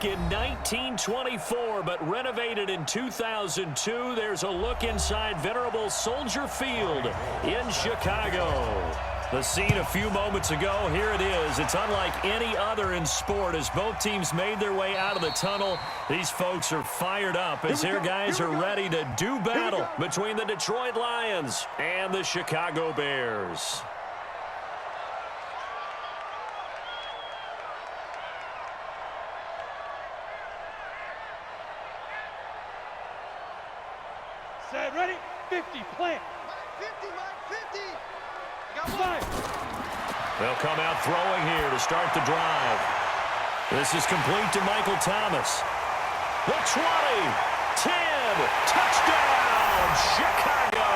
back in 1924, but renovated in 2002. There's a look inside venerable Soldier Field in Chicago. The scene a few moments ago, here it is. It's unlike any other in sport as both teams made their way out of the tunnel. These folks are fired up as their guys are ready to do battle between the Detroit Lions and the Chicago Bears. Set, ready, 50, plant. 50, Mike, 50. They'll come out throwing here to start the drive. This is complete to Michael Thomas. The 20, 10, touchdown, Chicago!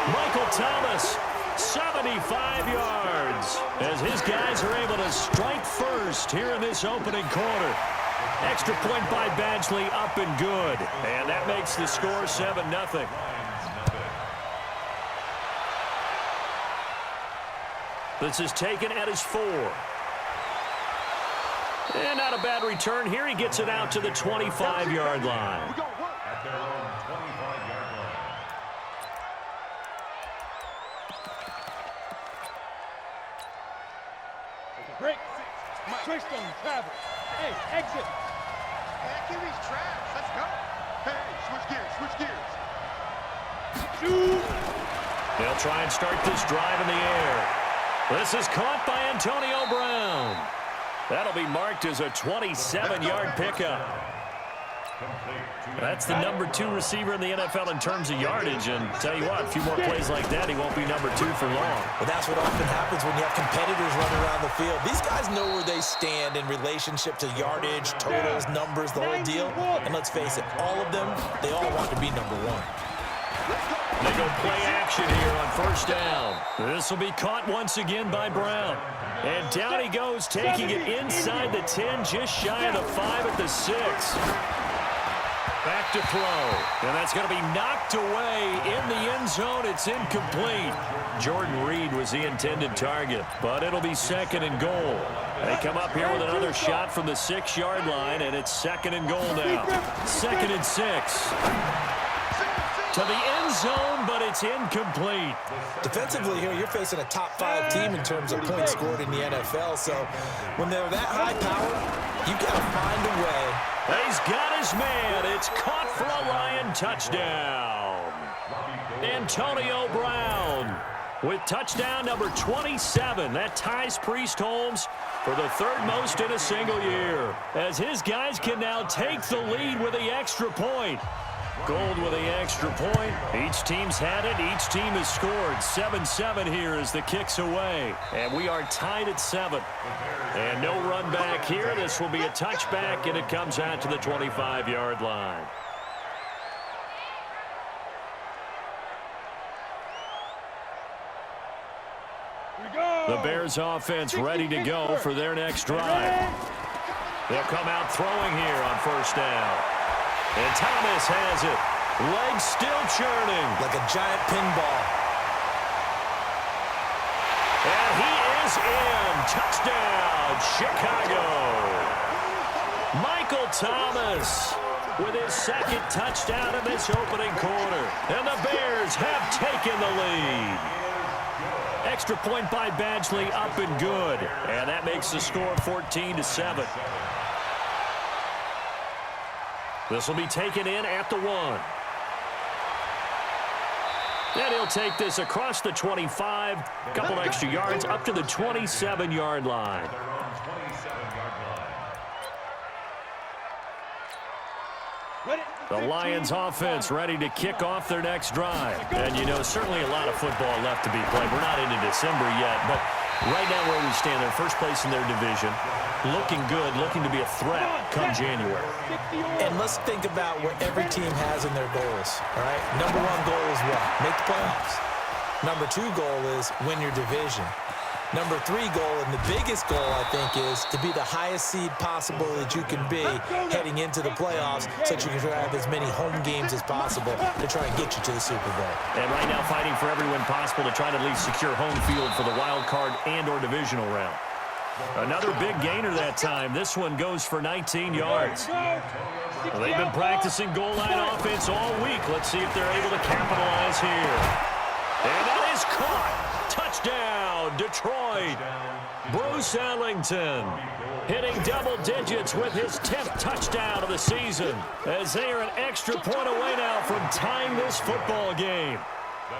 Michael Thomas, 75 yards, as his guys are able to strike first here in this opening quarter. Extra point by Badgley, up and good. And that makes the score 7-0. This is taken at his 4. And not a bad return here. He gets it out to the 25-yard line. At their own 25-yard line. Break. Twist on travel. Hey, exit. Hey, QB's traps. Let's go. Hey, switch gears, switch gears. Shoot. They'll try and start this drive in the air. This is caught by Antonio Brown. That'll be marked as a 27-yard pickup. That's the number 2 receiver in the NFL in terms of yardage. And tell you what, a few more plays like that, he won't be number 2 for long. Well, that's what often happens when you have competitors running around the field. These guys know where they stand in relationship to yardage, totals, numbers, the whole deal. And let's face it, all of them, they all want to be number 1. They go play action here on first down. This will be caught once again by Brown. And down he goes, taking it inside the 10, just shy of the 5 at the 6. Back to throw. And that's going to be knocked away in the end zone. It's incomplete. Jordan Reed was the intended target, but it'll be 2nd and goal. They come up here with another shot from the 6-yard line, and it's 2nd and goal now. 2nd and 6. To the end zone, but it's incomplete. Defensively here, you're facing a top 5 team in terms of points scored in the NFL. So when they're that high powered, you've got to find a way. He's got his man. It's caught for a Lion touchdown. Antonio Brown with touchdown number 27. That ties Priest Holmes for the 3rd most in a single year, as his guys can now take the lead with the extra point. Gold with the extra point. Each team's had it. Each team has scored. 7-7 here as the kick's away. And we are tied at 7. And no run back here. This will be a touchback, and it comes out to the 25-yard line. The Bears offense ready to go for their next drive. They'll come out throwing here on first down. And Thomas has it. Legs still churning. Like a giant pinball. And he is in. Touchdown, Chicago. Michael Thomas with his 2nd touchdown in this opening quarter. And the Bears have taken the lead. Extra point by Badgley, up and good. And that makes the score 14-7. This will be taken in at the 1. And he'll take this across the 25, a couple extra yards, up to the 27-yard line. The Lions offense ready to kick off their next drive. And, you know, certainly a lot of football left to be played. We're not into December yet, but right now where we stand, they're first place in their division. Looking good, looking to be a threat come January. And let's think about what every team has in their goals, all right? Number 1 goal is what? Make the playoffs. Number 2 goal is win your division. Number 3 goal, and the biggest goal, I think, is to be the highest seed possible that you can be heading into the playoffs so that you can have as many home games as possible to try and get you to the Super Bowl. And right now fighting for every win possible to try to at least secure home field for the wild card and or divisional round. Another big gainer that time. This one goes for 19 yards. Well, they've been practicing goal line offense all week. Let's see if they're able to capitalize here. And that is caught. Touchdown, Detroit. Bruce Ellington hitting double digits with his 10th touchdown of the season, as they are an extra point away now from tying this football game.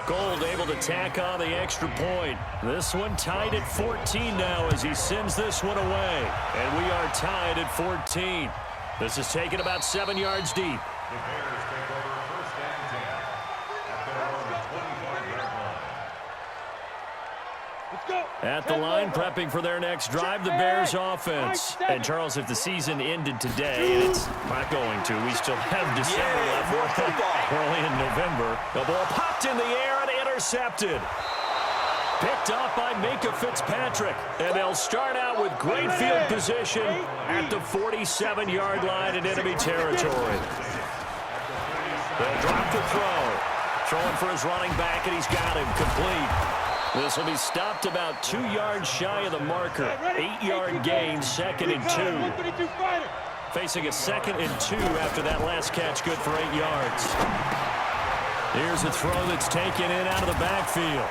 Gold able to tack on the extra point. This one tied at 14 now as he sends this one away. And we are tied at 14. This is taken about 7 yards deep. At the line, prepping for their next drive, the Bears offense. And, Charles, if the season ended today, and it's not going to, we still have December left. Early in November. The ball popped in the air and intercepted. Picked off by Minka Fitzpatrick. And they'll start out with great field position at the 47-yard line in enemy territory. They'll drop to throw. Throwing for his running back, and he's got him complete. This will be stopped about 2 yards shy of the marker. 8-yard gain, 2nd and 2. Facing a 2nd and 2 after that last catch, good for 8 yards. Here's a throw that's taken in out of the backfield.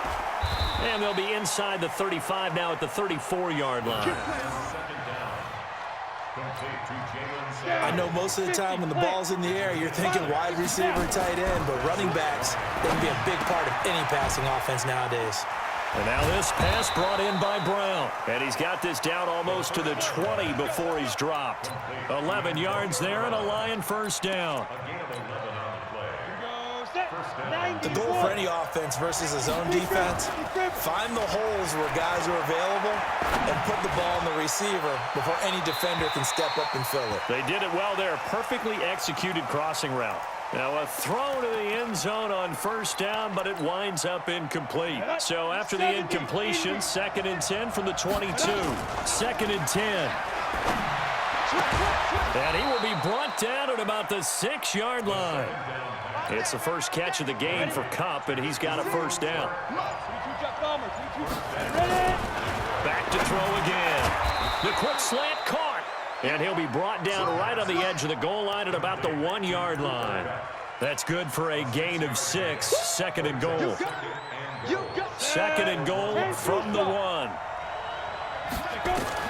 And they'll be inside the 35 now at the 34-yard line. I know most of the time when the ball's in the air, you're thinking wide receiver, tight end, but running backs, they can be a big part of any passing offense nowadays. And now this pass brought in by Brown. And he's got this down almost to the 20 before he's dropped. 11 yards there and a Lion first down. The goal for any offense versus a zone defense, find the holes where guys are available and put the ball in the receiver before any defender can step up and fill it. They did it well there. Perfectly executed crossing route. Now a throw to the end zone on first down, but it winds up incomplete. So after the incompletion, 2nd and 10 from the 22. 2nd and 10. And he will be brought down at about the 6-yard line. It's the first catch of the game for Kupp, and he's got a first down. Back to throw again. The quick slant caught. And he'll be brought down right on the edge of the goal line at about the 1-yard line. That's good for a gain of 6. 2nd and goal. 2nd and goal from the 1.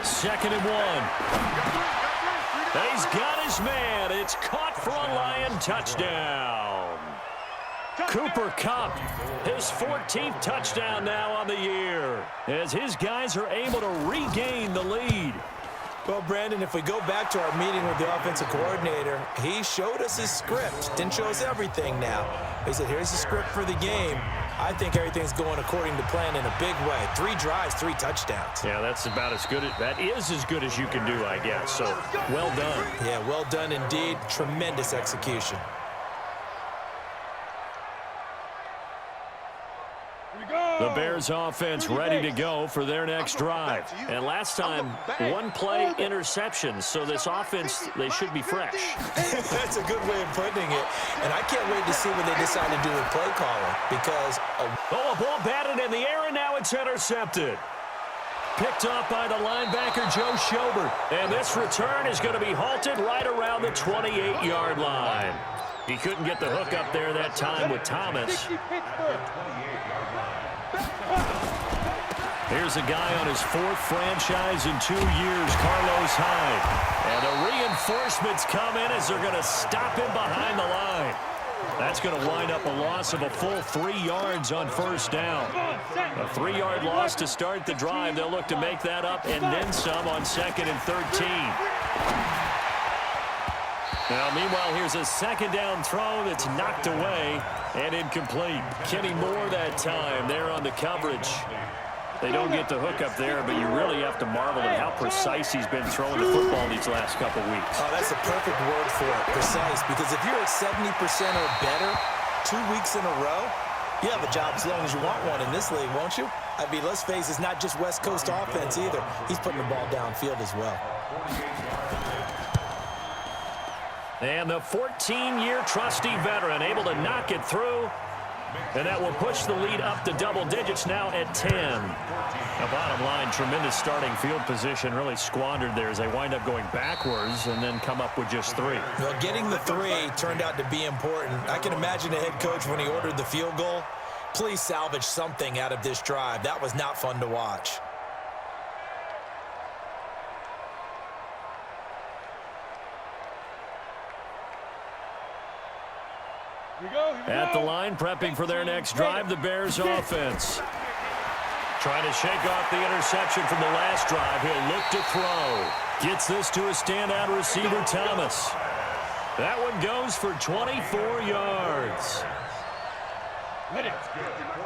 2nd and 1. He's got his man. It's caught for a Lion touchdown. Cooper Kupp, his 14th touchdown now on the year, as his guys are able to regain the lead. Well, Brandon, if we go back to our meeting with the offensive coordinator, he showed us his script. Didn't show us everything now. He said, here's the script for the game. I think everything's going according to plan in a big way. 3 drives, 3 touchdowns. Yeah, that's about as good. That is as good as you can do, I guess. So, well done. Yeah, well done indeed. Tremendous execution. The Bears offense ready to go for their next drive. And last time, 1-play interception. So this offense, they should be fresh. That's a good way of putting it. And I can't wait to see what they decide to do with play calling. Because a ball batted in the air, and now it's intercepted. Picked off by the linebacker, Joe Schobert. And this return is going to be halted right around the 28-yard line. He couldn't get the hook up there that time with Thomas. Here's a guy on his 4th franchise in 2 years, Carlos Hyde. And the reinforcements come in as they're going to stop him behind the line. That's going to wind up a loss of a full 3 yards on first down. A 3-yard loss to start the drive. They'll look to make that up and then some on 2nd and 13. Now, meanwhile, here's a 2nd down throw that's knocked away and incomplete. Kenny Moore that time there on the coverage. They don't get the hook up there, but you really have to marvel at how precise he's been throwing the football these last couple weeks. Oh, that's the perfect word for it, precise. Because if you're at 70% or better 2 weeks in a row, you have a job as long as you want one in this league, won't you? I mean, let's face it, it's not just West Coast offense either. He's putting the ball downfield as well. And the 14-year trusty veteran able to knock it through And that will push the lead up to double digits now at 10. Now, bottom line, tremendous starting field position, really squandered there as they wind up going backwards and then come up with just 3. Well, getting the 3 turned out to be important. I can imagine the head coach when he ordered the field goal. Please salvage something out of this drive. That was not fun to watch. At the line, prepping for their next drive, the Bears offense. Trying to shake off the interception from the last drive. He'll look to throw. Gets this to a standout receiver, Thomas. That one goes for 24 yards.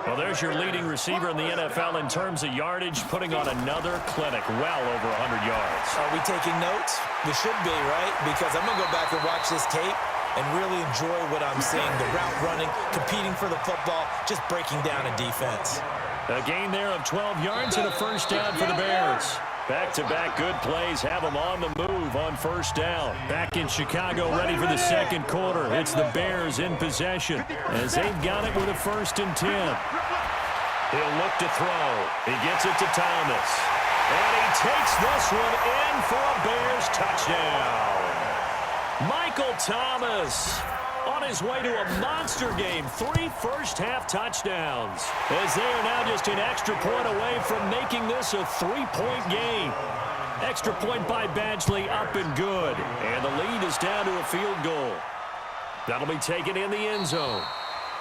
Well, there's your leading receiver in the NFL in terms of yardage, putting on another clinic, well over 100 yards. Are we taking notes? We should be, right? Because I'm going to go back and watch this tape and really enjoy what I'm seeing. The route running, competing for the football, just breaking down a defense. A gain there of 12 yards and a first down for the Bears. Back-to-back good plays have them on the move on first down. Back in Chicago, ready for the second quarter. It's the Bears in possession as they've got it with a 1st and 10. He'll look to throw. He gets it to Thomas. And he takes this one in for a Bears touchdown. Michael Thomas on his way to a monster game. 3 first-half touchdowns as they are now just an extra point away from making this a 3-point game. Extra point by Badgley up and good. And the lead is down to a field goal. That'll be taken in the end zone.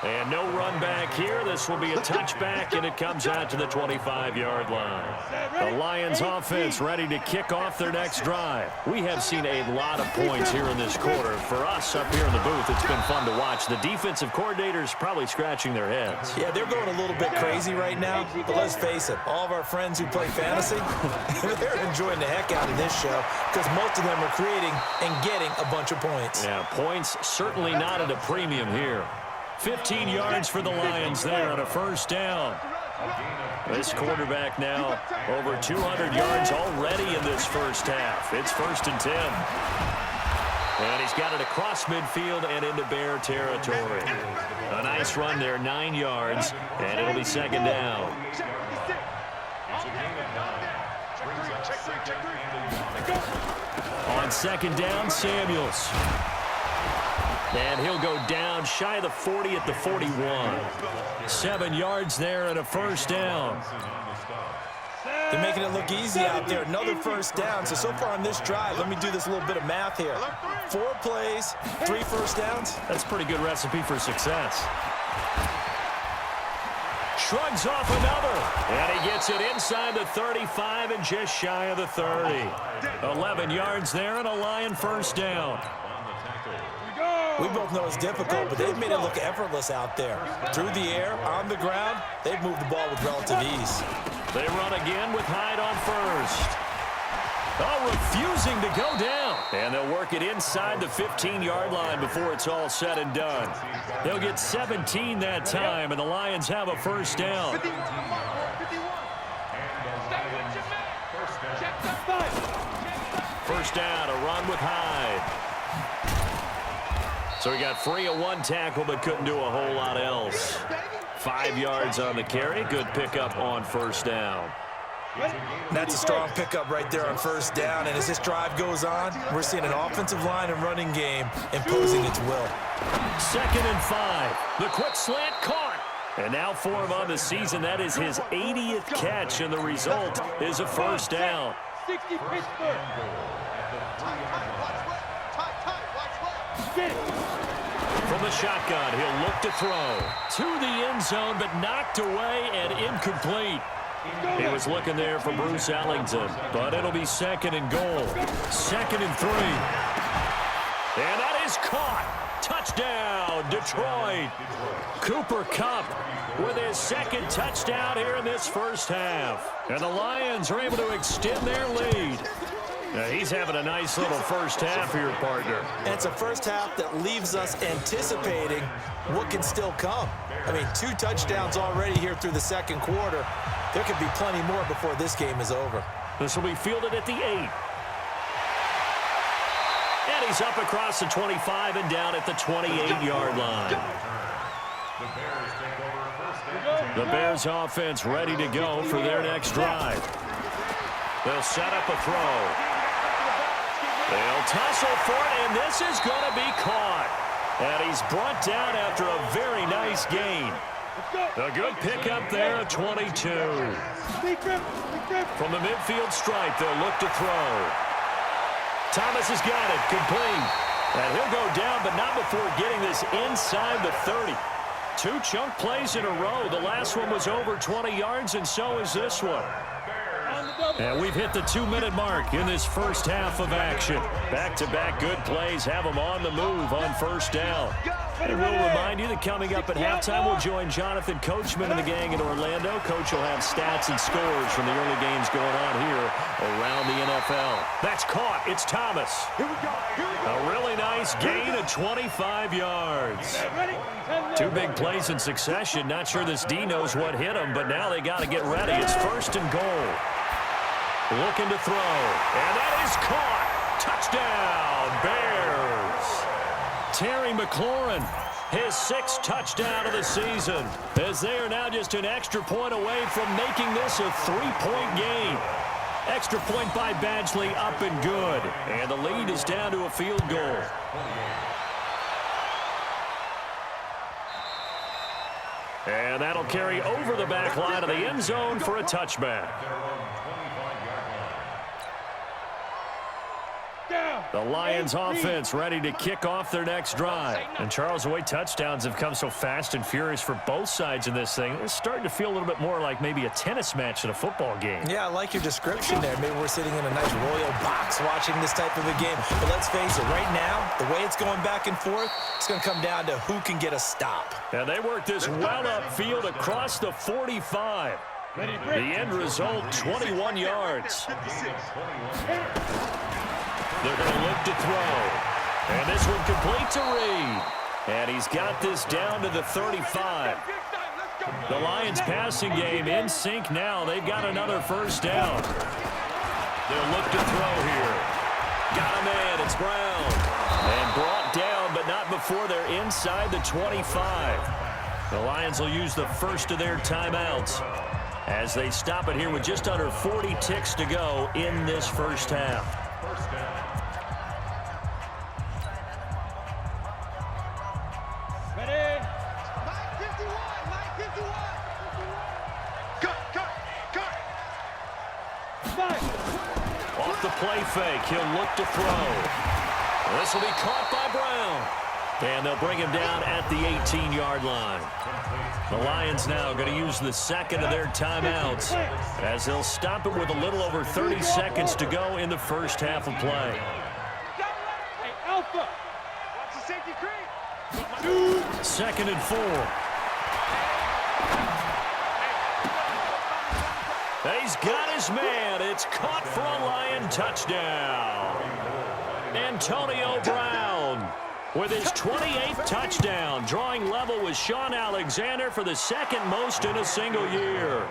And no run back here. This will be a touchback, and it comes out to the 25-yard line. The Lions offense ready to kick off their next drive. We have seen a lot of points here in this quarter. For us up here in the booth, it's been fun to watch. The defensive coordinators probably scratching their heads. Yeah, they're going a little bit crazy right now, but let's face it, all of our friends who play fantasy, they're enjoying the heck out of this show because most of them are creating and getting a bunch of points. Yeah, points certainly not at a premium here. 15 yards for the Lions there on a first down. This quarterback now over 200 yards already in this first half. It's 1st and 10. And he's got it across midfield and into Bear territory. A nice run there, 9 yards, and it'll be 2nd down. On 2nd down, Samuels. And he'll go down shy of the 40 at the 41. 7 yards there and a first down. They're making it look easy out there. Another first down. So far on this drive, let me do this little bit of math here. 4 plays, 3 first downs. That's a pretty good recipe for success. Shrugs off another. And he gets it inside the 35 and just shy of the 30. 11 yards there and a Lion first down. We both know it's difficult, but they've made it look effortless out there. Through the air, on the ground, they've moved the ball with relative ease. They run again with Hyde on first. Oh, refusing to go down. And they'll work it inside the 15-yard line before it's all said and done. They'll get 17 that time, and the Lions have a first down. First down, a run with Hyde. So he got free of 1 tackle, but couldn't do a whole lot else. 5 yards on the carry. Good pickup on first down. That's a strong pickup right there on first down. And as this drive goes on, we're seeing an offensive line and running game imposing its will. 2nd and 5. The quick slant caught. And now for him on the season. That is his 80th catch, and the result is a first down. 60 Pittsburgh. From the shotgun, he'll look to throw. To the end zone, but knocked away and incomplete. He was looking there for Bruce Ellington, but it'll be 2nd and goal. 2nd and 3. And that is caught. Touchdown, Detroit. Cooper Kupp with his 2nd touchdown here in this first half. And the Lions are able to extend their lead. Now, he's having a nice little first half here, partner. And it's a first half that leaves us anticipating what can still come. I mean, 2 touchdowns already here through the second quarter. There could be plenty more before this game is over. This will be fielded at the 8. And he's up across the 25 and down at the 28-yard line. The Bears offense ready to go for their next drive. They'll set up a throw. They'll tussle for it, and this is going to be caught. And he's brought down after a very nice gain. A good pickup there of 22. From the midfield stripe, they'll look to throw. Thomas has got it, complete. And he'll go down, but not before getting this inside the 30. 2 chunk plays in a row. The last one was over 20 yards, and so is this one. And we've hit the 2-minute mark in this first half of action. Back-to-back good plays have them on the move on first down. And we'll remind you that coming up at halftime, we'll join Jonathan Coachman and the gang in Orlando. Coach will have stats and scores from the early games going on here around the NFL. That's caught. It's Thomas. A really nice gain of 25 yards. 2 big plays in succession. Not sure this D knows what hit him, but now they got to get ready. It's first and goal. Looking to throw. And that is caught. Touchdown, Bears. Terry McLaurin, his 6th touchdown of the season, as they are now just an extra point away from making this a 3-point game. Extra point by Badgley, up and good. And the lead is down to a field goal. And that'll carry over the back line of the end zone for a touchback. The Lions offense ready to kick off their next drive. And Charles, the way touchdowns have come so fast and furious for both sides in this thing, it's starting to feel a little bit more like maybe a tennis match than a football game. Yeah, I like your description there. Maybe we're sitting in a nice royal box watching this type of a game. But let's face it, right now, the way it's going back and forth, it's going to come down to who can get a stop. And they work this well upfield across the 45. The end result, 21 yards. They're going to look to throw. And this one complete to Reed. And he's got this down to the 35. The Lions passing game in sync now. They've got another first down. They'll look to throw here. Got a man. It's Brown. And brought down, but not before they're inside the 25. The Lions will use the first of their timeouts as they stop it here with just under 40 ticks to go in this first half. Off the play fake, he'll look to throw. This will be caught by Brown. And they'll bring him down at the 18-yard line. The Lions now going to use the second of their timeouts as they'll stop it with a little over 30 seconds to go in the first half of play. Hey, Alpha. Watch the safety creep. 2nd and 4. He's got his man. It's caught for a Lion touchdown. Antonio Brown with his 28th touchdown, drawing level with Sean Alexander for the 2nd most in a single year.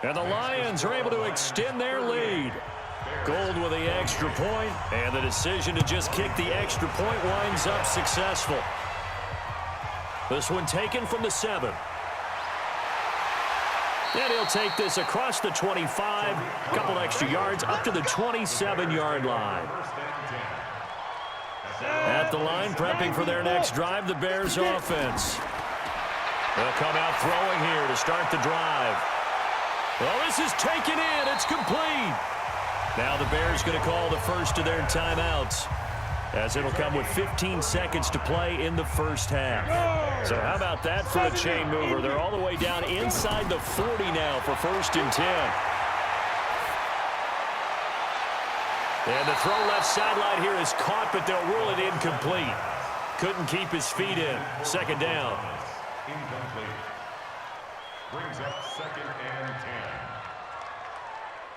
And the Lions are able to extend their lead. Gold with the extra point, and the decision to just kick the extra point winds up successful. This one taken from the 7. And he'll take this across the 25, a couple extra yards up to the 27-yard line. At the line, prepping for their next drive, the Bears offense. They'll come out throwing here to start the drive. Well, this is taken in. It's complete. Now the Bears going to call the first of their timeouts, as it'll come with 15 seconds to play in the first half. So how about that for a chain mover? They're all the way down inside the 40 now for 1st and 10. And the throw left sideline here is caught, but they'll rule it incomplete. Couldn't keep his feet in. 2nd down. Incomplete. Brings up 2nd and 10.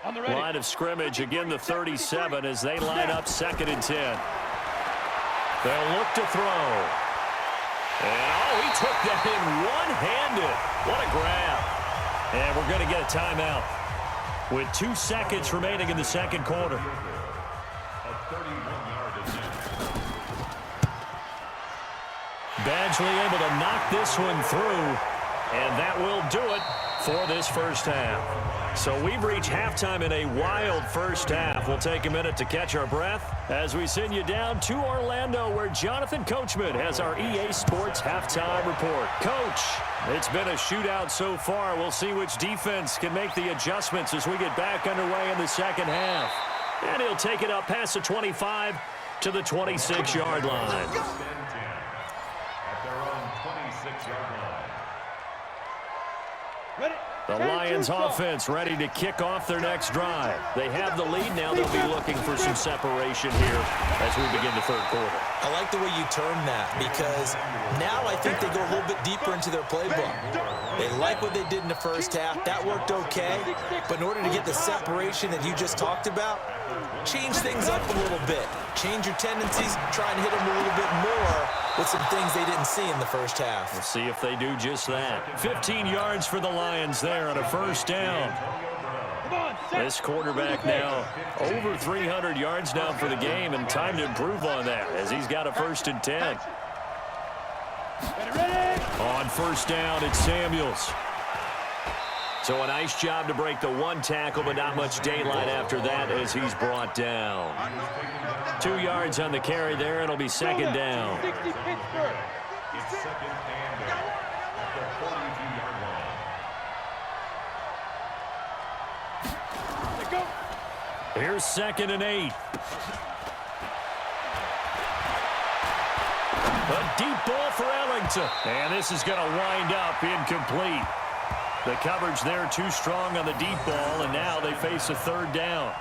On the ready. Line of scrimmage, again the 37 as they line up 2nd and 10. They'll look to throw. And, he took that in one-handed. What a grab. And we're going to get a timeout with 2 seconds remaining in the 2nd quarter. Badgley able to knock this one through, and that will do it for this first half. So we've reached halftime in a wild first half. We'll take a minute to catch our breath as we send you down to Orlando, where Jonathan Coachman has our EA Sports halftime report. Coach, it's been a shootout so far. We'll see which defense can make the adjustments as we get back underway in the second half. And he'll take it up past the 25 to the 26-yard line. At their own 26-yard line. Ready? The Lions offense ready to kick off their next drive. They have the lead now. They'll be looking for some separation here as we begin the third quarter. I like the way you term that, because now I think they go a little bit deeper into their playbook. They like what they did in the first half. That worked okay. But in order to get the separation that you just talked about, change things up a little bit. Change your tendencies. Try and hit them a little bit more with some things they didn't see in the first half. We'll see if they do just that. 15 yards for the Lions there on a first down. This quarterback now over 300 yards now for the game, and time to improve on that as he's got a 1st and 10. On first down, it's Samuels. So a nice job to break the one tackle, but not much daylight after that as he's brought down. 2 yards on the carry there. It'll be second down. 60 Pittsburgh. It's second and at the 42-yard line. Let go. Here's 2nd and 8. A deep ball for Ellington. And this is going to wind up incomplete. The coverage there too strong on the deep ball, and now they face a 3rd down.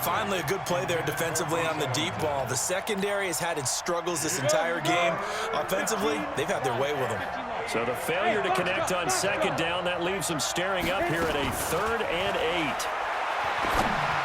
Finally, a good play there defensively on the deep ball. The secondary has had its struggles this entire game. Offensively, they've had their way with them. So the failure to connect on 2nd down, that leaves them staring up here at a 3rd and 8.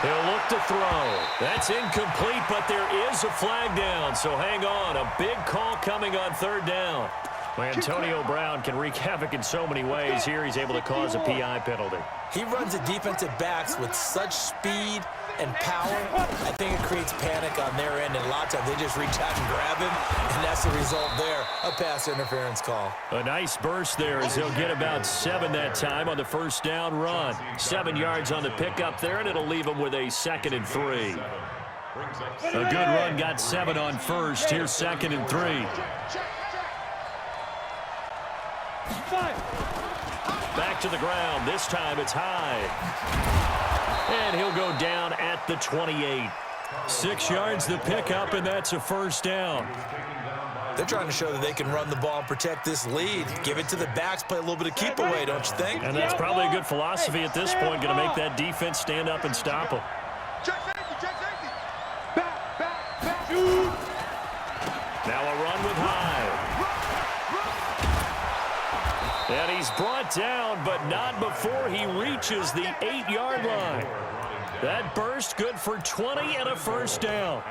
He'll look to throw. That's incomplete, but there is a flag down, so hang on. A big call coming on 3rd down. Antonio Brown can wreak havoc in so many ways. Here he's able to cause a PI penalty. He runs the defensive backs with such speed and power. I think it creates panic on their end, and a lot of times they just reach out and grab him, and that's the result there, a pass interference call. A nice burst there as they'll get about 7 that time on the first down run. 7 yards on the pickup there, and it'll leave them with a 2nd and 3. A good run got 7 on first. Here's 2nd and 3. Back to the ground. This time it's high. And he'll go down at the 28. 6 yards the pickup, and that's a first down. They're trying to show that they can run the ball and protect this lead. Give it to the backs, play a little bit of keep away, don't you think? And that's probably a good philosophy at this point, going to make that defense stand up and stop them. Check safety. Back. Shoot. Now a run with Hyde. And he's brought down, but not before he reaches the 8-yard line. That burst good for 20 and a first down.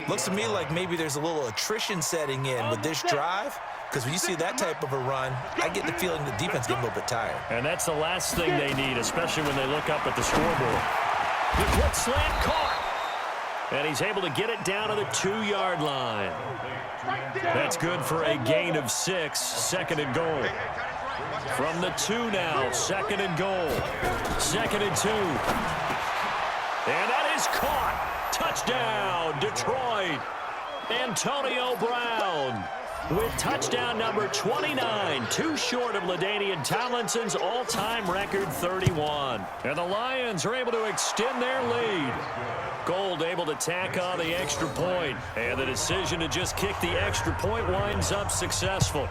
Looks to me like maybe there's a little attrition setting in with this drive, because when you see that type of a run, I get the feeling the defense getting a little bit tired. And that's the last thing they need, especially when they look up at the scoreboard. The quick slant caught. And he's able to get it down to the 2-yard line. That's good for a gain of 6, 2nd and goal. From the 2 now, 2nd and goal. 2nd and 2. And that is caught. Touchdown, Detroit. Antonio Brown with touchdown number 29, too short of LaDainian Tomlinson's all-time record 31. And the Lions are able to extend their lead. Gold able to tack on the extra point, and the decision to just kick the extra point winds up successful.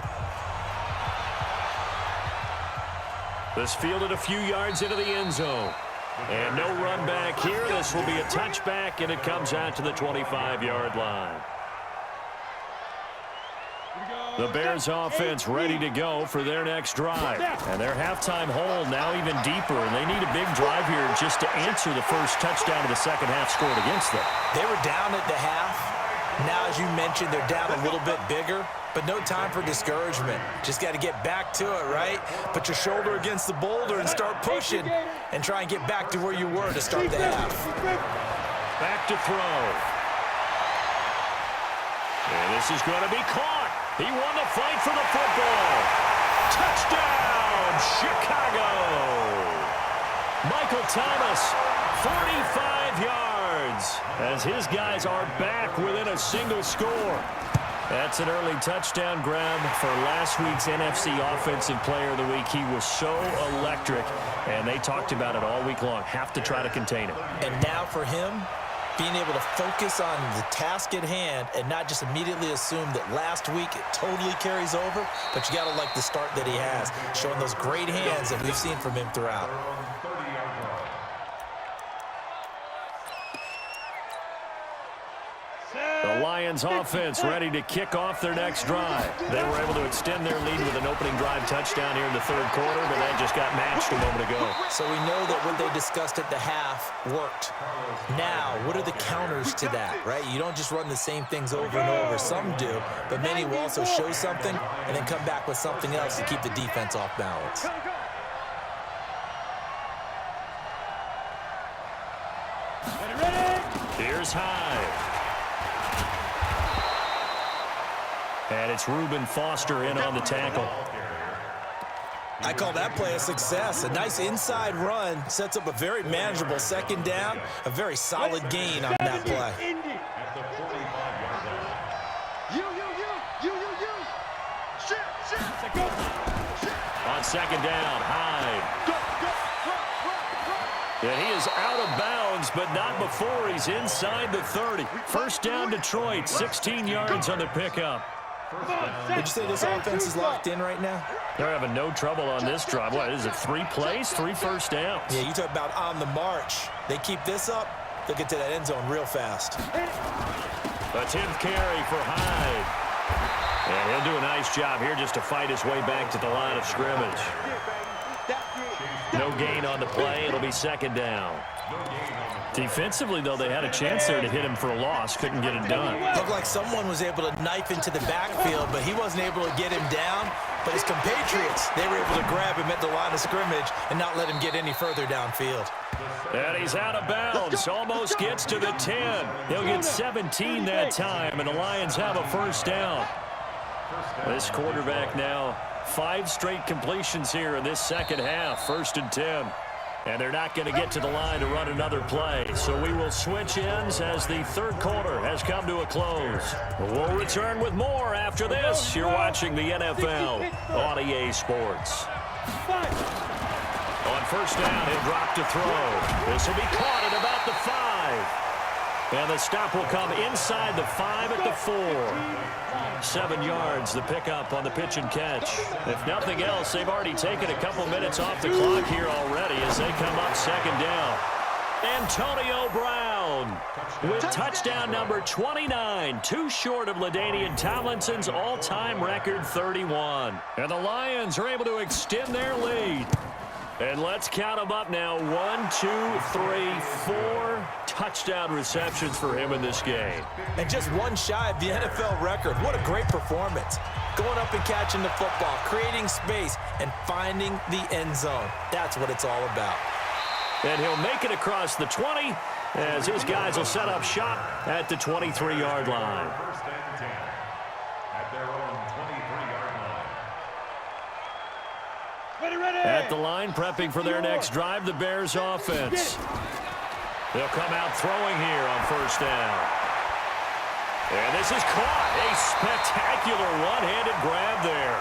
This fielded a few yards into the end zone. And no run back here. This will be a touchback, and it comes out to the 25-yard line. The Bears offense ready to go for their next drive. And their halftime hole now even deeper, and they need a big drive here just to answer the first touchdown of the second half scored against them. They were down at the half. Now, as you mentioned, they're down a little bit bigger, but no time for discouragement. Just got to get back to it, right? Put your shoulder against the boulder and start pushing and try and get back to where you were to start the half. Back to throw. And this is going to be caught. He won the fight for the football. Touchdown, Chicago. Michael Thomas, 45 yards, as his guys are back within a single score. That's an early touchdown grab for last week's NFC Offensive Player of the Week. He was so electric, and they talked about it all week long. Have to try to contain him. And now for him, being able to focus on the task at hand and not just immediately assume that last week it totally carries over, but you got to like the start that he has, showing those great hands that we've seen from him throughout. The Lions offense ready to kick off their next drive. They were able to extend their lead with an opening drive touchdown here in the third quarter, but that just got matched a moment ago. So we know that what they discussed at the half worked. Now, what are the counters to that, right? You don't just run the same things over and over. Some do, but many will also show something and then come back with something else to keep the defense off balance. Here's Hyde. And it's Reuben Foster in on the tackle. I call that play a success. A nice inside run sets up a very manageable second down, a very solid gain on that play. On second down, Hyde. And he is out of bounds, but not before he's inside the 30. First down, Detroit, 16 yards on the pickup. Would you say this offense is locked in right now? They're having no trouble on this drive. What is it, 3 plays, 3 first downs? Yeah, you talk about on the march. They keep this up, they'll get to that end zone real fast. A 10th carry for Hyde. And he'll do a nice job here just to fight his way back to the line of scrimmage. No gain on the play. It'll be second down. Defensively, though, they had a chance there to hit him for a loss. Couldn't get it done. Looked like someone was able to knife into the backfield, but he wasn't able to get him down. But his compatriots, they were able to grab him at the line of scrimmage and not let him get any further downfield. And he's out of bounds. Almost gets to the 10. He'll get 17 that time, and the Lions have a first down. This quarterback now, 5 straight completions here in this second half. 1st and 10. And they're not going to get to the line to run another play. So we will switch ends as the third quarter has come to a close. We'll return with more after this. You're watching the NFL on EA Sports. On first down, he'll drop to throw. This will be caught at about the 5. And the stop will come inside the 5 at the 4. 7 yards, the pickup on the pitch and catch. If nothing else, they've already taken a couple minutes off the clock here already as they come up second down. Antonio Brown with touchdown number 29, 2 short of LaDainian Tomlinson's all-time record 31. And the Lions are able to extend their lead. And let's count them up now. 1, 2, 3, 4 touchdown receptions for him in this game. And just 1 shy of the NFL record. What a great performance. Going up and catching the football, creating space, and finding the end zone. That's what it's all about. And he'll make it across the 20 as his guys will set up shop at the 23-yard line. First and 10 at their own 23-yard line. At the line, prepping for their next drive, the Bears offense. They'll come out throwing here on first down. And this is caught. A spectacular one-handed grab there.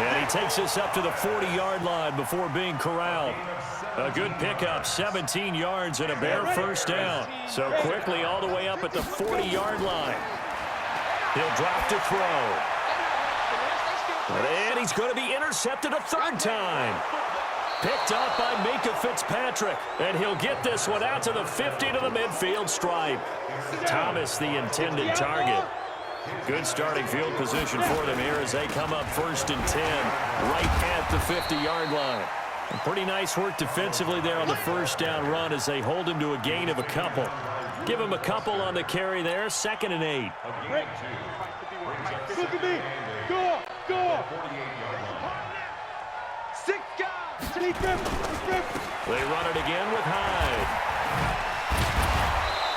And he takes us up to the 40-yard line before being corralled. A good pickup, 17 yards and a Bear first down. So quickly all the way up at the 40-yard line. He'll drop to throw. And he's going to be intercepted a 3rd time. Picked up by Minkah Fitzpatrick. And he'll get this one out to the 50 to the midfield stripe. Thomas, the intended target. Good starting field position for them here as they come up 1st and 10 right at the 50-yard line. And pretty nice work defensively there on the first down run as they hold him to a gain of a couple. Give him a couple on the carry there, 2nd and 8. Look at me. Go. 48-yard line. 6 guys. They run it again with Hyde.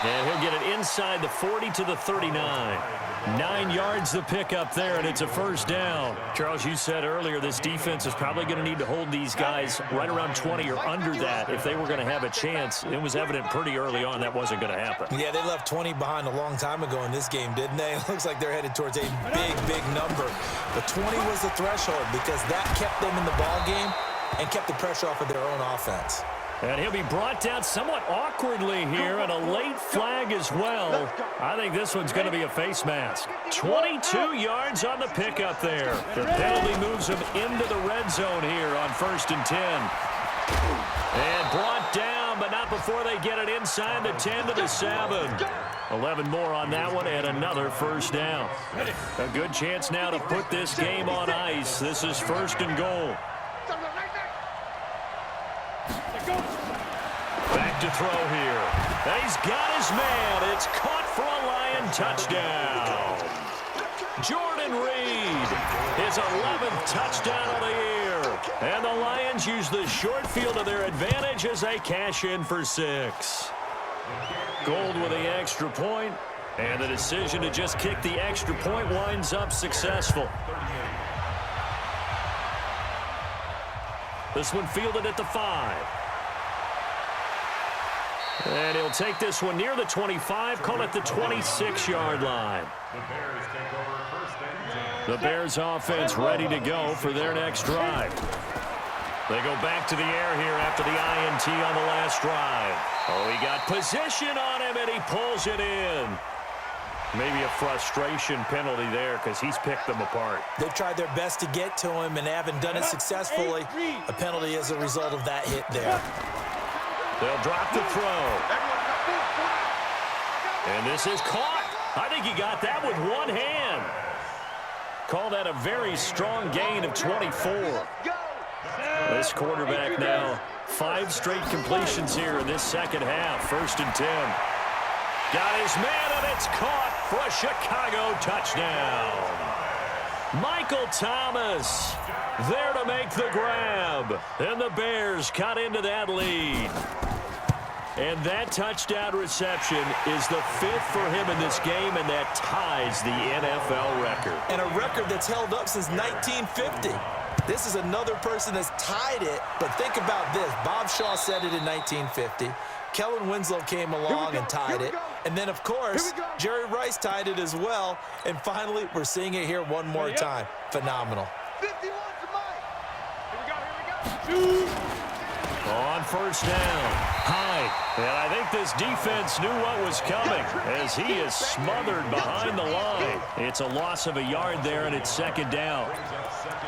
And he'll get it inside the 40 to the 39. 9 yards the pickup there, and it's a first down. Charles, you said earlier this defense is probably going to need to hold these guys right around 20 or under that if they were going to have a chance. It was evident pretty early on that wasn't going to happen. Yeah, they left 20 behind a long time ago in this game, didn't they? It looks like they're headed towards a big number. But 20 was the threshold because that kept them in the ball game and kept the pressure off of their own offense. And he'll be brought down somewhat awkwardly here, and a late flag as well. I think this one's going to be a face mask. 22 yards on the pickup there. The penalty moves him into the red zone here on 1st and 10. And brought down, but not before they get it inside the 10 to the 7. 11 more on that one, and another first down. A good chance now to put this game on ice. This is 1st and goal. Back to throw here. And he's got his man. It's caught for a Lion touchdown. Jordan Reed, his 11th touchdown of the year. And the Lions use the short field to their advantage as they cash in for 6. Gold with the extra point, and the decision to just kick the extra point winds up successful. This one fielded at the 5. And he'll take this one near the 25, call it the 26-yard line. The Bears offense ready to go for their next drive. They go back to the air here after the INT on the last drive. Oh, he got position on him, and he pulls it in. Maybe a frustration penalty there because he's picked them apart. They've tried their best to get to him and haven't done it successfully. A penalty as a result of that hit there. They'll drop the throw. And this is caught. I think he got that with one hand. Call that a very strong gain of 24. This quarterback now, 5 straight completions here in this second half. 1st and 10. Got his man, and it's caught for a Chicago touchdown. Michael Thomas there to make the grab. And the Bears cut into that lead. And that touchdown reception is the 5th for him in this game, and that ties the NFL record. And a record that's held up since 1950. This is another person that's tied it, but think about this. Bob Shaw said it in 1950. Kellen Winslow came along and tied it. And then, of course, Jerry Rice tied it as well. And finally, we're seeing it here one more time. Phenomenal. 51 to Mike. Here we go. On 1st down, Hyde. And I think this defense knew what was coming as he is smothered behind the line. It's a loss of a yard there, and it's 2nd down.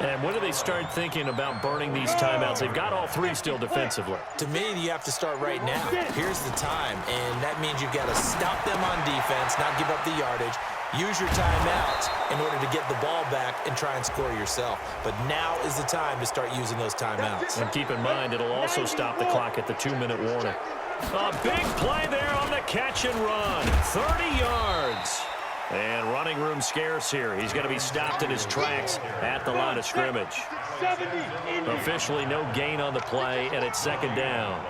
And when do they start thinking about burning these timeouts? They've got all 3 still defensively. To me, you have to start right now. Here's the time, and that means you've got to stop them on defense, not give up the yardage. Use your timeouts in order to get the ball back and try and score yourself. But now is the time to start using those timeouts. And keep in mind, it'll also stop the clock at the 2-minute warning. A big play there on the catch and run. 30 yards. And running room scarce here. He's going to be stopped in his tracks at the line of scrimmage. Officially no gain on the play, and it's 2nd down.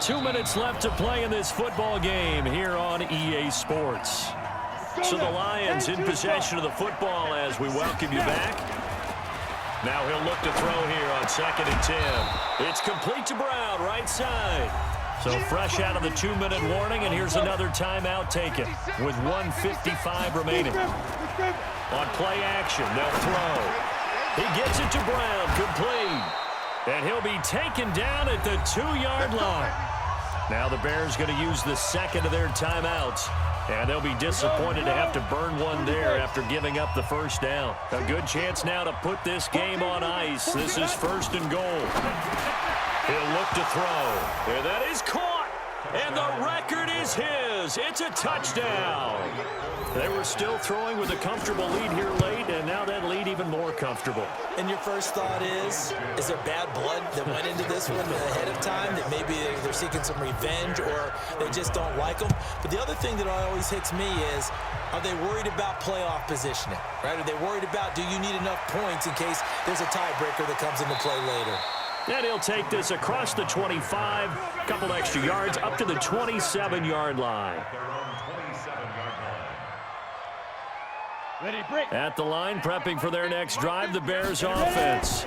2 minutes left to play in this football game here on EA Sports. So the Lions in possession of the football as we welcome you back. Now he'll look to throw here on 2nd and 10. It's complete to Brown, right side. So fresh out of the 2-minute warning, and here's another timeout taken with 1:55 remaining. On play action, they'll throw. He gets it to Brown, complete. And he'll be taken down at the 2-yard line. Now the Bears going to use the 2nd of their timeouts. And they'll be disappointed to have to burn one there after giving up the 1st down. A good chance now to put this game on ice. This is 1st and goal. He'll look to throw. And that is caught. And the record is his. It's a touchdown. They were still throwing with a comfortable lead here late, and now that lead even more comfortable. And your first thought is there bad blood that went into this one ahead of time, that maybe they're seeking some revenge or they just don't like them? But the other thing that always hits me is, are they worried about playoff positioning, right? Are they worried about, do you need enough points in case there's a tiebreaker that comes into play later? And he'll take this across the 25, a couple extra yards up to the 27-yard line. Ready, break. At the line, prepping for their next drive, the Bears offense.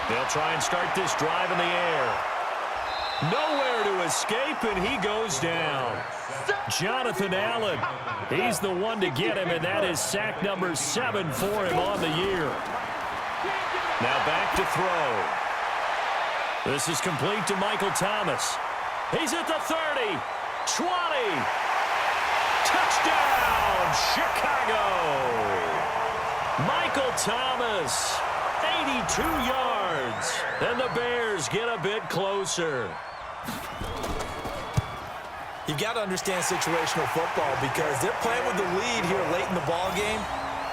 They'll try and start this drive in the air. Nowhere to escape, and he goes down. Jonathan Allen, he's the one to get him, and that is sack number 7 for him on the year. Now back to throw. This is complete to Michael Thomas. He's at the 30, 20. Touchdown, Chicago. Michael Thomas, 82 yards. And the Bears get a bit closer. You've got to understand situational football because they're playing with the lead here late in the ball game.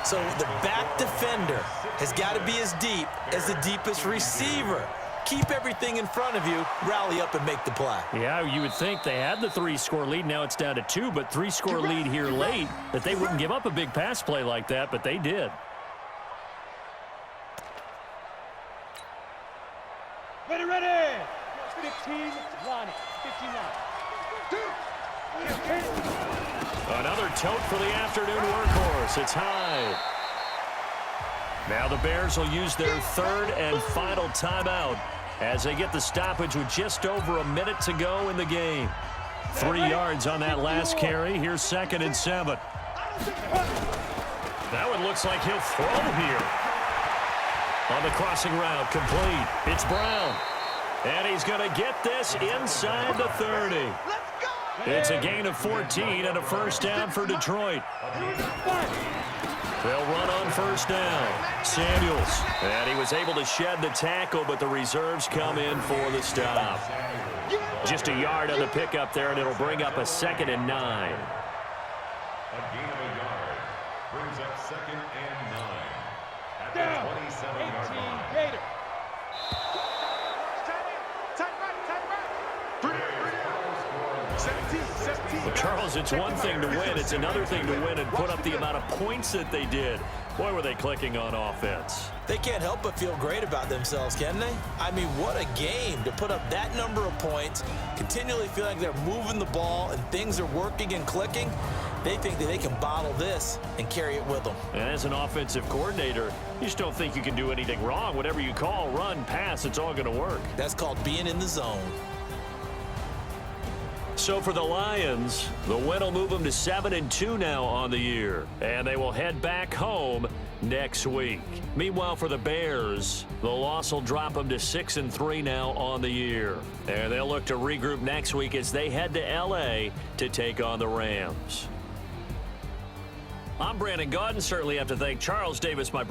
So the back defender has got to be as deep as the deepest receiver. Keep everything in front of you, rally up and make the play. Yeah, you would think they had the 3-score lead. Now it's down to 2, but 3-score lead here late, that they wouldn't give up a big pass play like that, but they did. Ready, ready. 15, line. 15 line. Another tote for the afternoon workhorse. It's high. Now the Bears will use their third and final timeout as they get the stoppage with just over a minute to go in the game. 3 yards on that last carry. Here's 2nd and 7. That one looks like he'll throw here. On the crossing route, complete. It's Brown. And he's going to get this inside the 30. It's a gain of 14 and a first down for Detroit. They'll run on first down. Samuels. And he was able to shed the tackle, but the reserves come in for the stop. Just a yard on the pickup there, and it'll bring up a 2nd and 9. A gain of a yard brings up 2nd and 9. At the 27-yard line. Gator. Well, Charles, it's one thing to win. It's another thing to win and put up the amount of points that they did. Boy, were they clicking on offense. They can't help but feel great about themselves, can they? I mean, what a game to put up that number of points, continually feel like they're moving the ball and things are working and clicking. They think that they can bottle this and carry it with them. And as an offensive coordinator, you just don't think you can do anything wrong. Whatever you call, run, pass, it's all going to work. That's called being in the zone. So for the Lions, the win will move them to 7-2 now on the year. And they will head back home next week. Meanwhile, for the Bears, the loss will drop them to 6-3 now on the year. And they'll look to regroup next week as they head to L.A. to take on the Rams. I'm Brandon Gaudin. Certainly have to thank Charles Davis, my